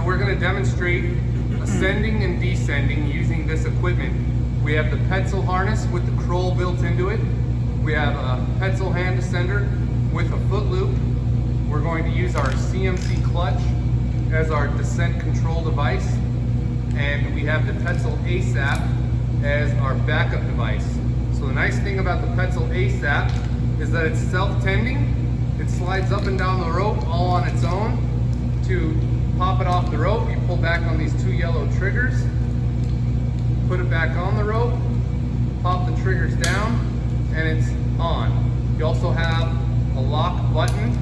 so we're going to demonstrate ascending and descending using this equipment. We have the Petzl harness with the Croll built into it. We have a Petzl Hand Ascender with a foot loop. We're going to use our CMC clutch as our descent control device. And we have the Petzl ASAP as our backup device. So the nice thing about the Petzl ASAP is that it's self-tending. It slides up and down the rope all on its own. To pop it off the rope, you pull back on these two yellow triggers, put it back on the rope, pop the triggers down, and it's on. You also have a lock button,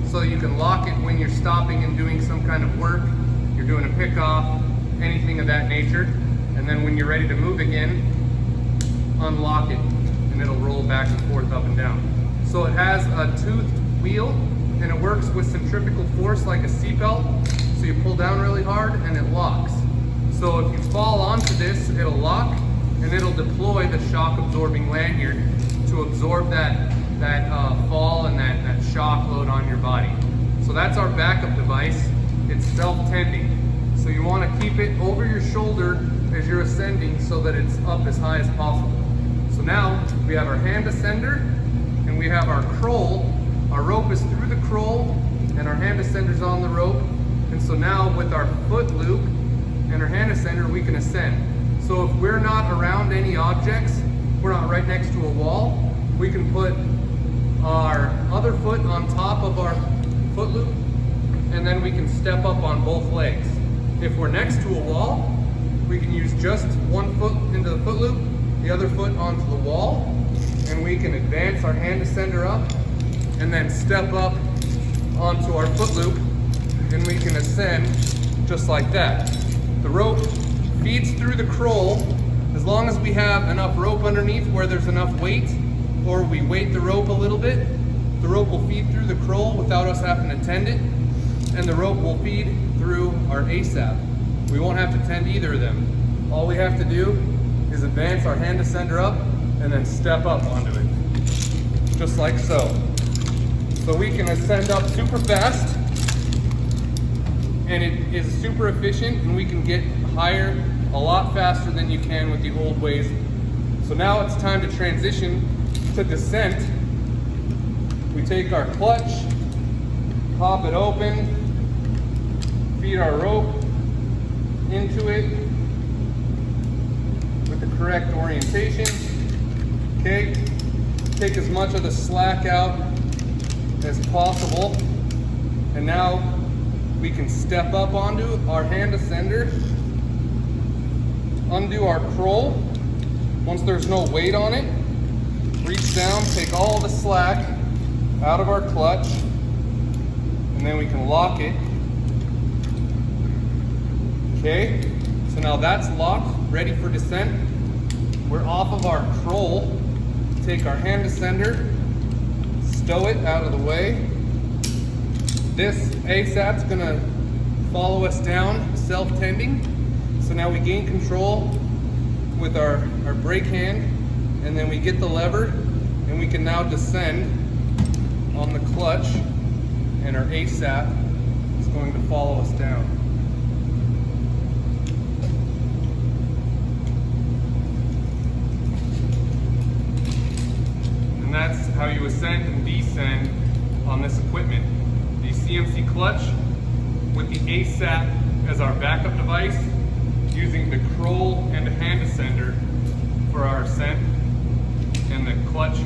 so you can lock it when you're stopping and doing some kind of work, you're doing a pickoff, anything of that nature, and then when you're ready to move again, unlock it, and it'll roll back and forth, up and down. So it has a toothed wheel, and it works with centrifugal force like a seatbelt. So you pull down really hard and it locks. So if you fall onto this, it'll lock and it'll deploy the shock absorbing lanyard to absorb that fall and that shock load on your body. So that's our backup device. It's self-tending. So you want to keep it over your shoulder as you're ascending so that it's up as high as possible. So now we have our hand ascender and we have our Croll. Our rope is through the Croll and our hand ascender's on the rope. And so now with our foot loop and our hand ascender, we can ascend. So if we're not around any objects, we're not right next to a wall, we can put our other foot on top of our foot loop and then we can step up on both legs. If we're next to a wall, we can use just one foot into the foot loop, the other foot onto the wall, and we can advance our hand ascender up and then step up onto our foot loop and we can ascend just like that. The rope feeds through the Croll. As long as we have enough rope underneath where there's enough weight, or we weight the rope a little bit, the rope will feed through the Croll without us having to tend it, and the rope will feed through our ASAP. We won't have to tend either of them. All we have to do is advance our hand ascender up and then step up onto it, just like so. So we can ascend up super fast, and it is super efficient, and we can get higher a lot faster than you can with the old ways. So now it's time to transition to descent. We take our clutch, pop it open, feed our rope into it with the correct orientation. Okay, take as much of the slack out as possible, and now we can step up onto our hand ascender, undo our Croll. Once there's no weight on it, reach down, take all the slack out of our clutch, and then we can lock it. Okay, so now that's locked, ready for descent. We're off of our Croll, take our hand ascender, stow it out of the way. This ASAP's gonna follow us down, self-tending. So now we gain control with our brake hand, and then we get the lever, and we can now descend on the clutch, and our ASAP is going to follow us down. And that's how you ascend and descend on this equipment. The CMC clutch with the ASAP as our backup device, using the Croll and Hand Ascender for our ascent, and the clutch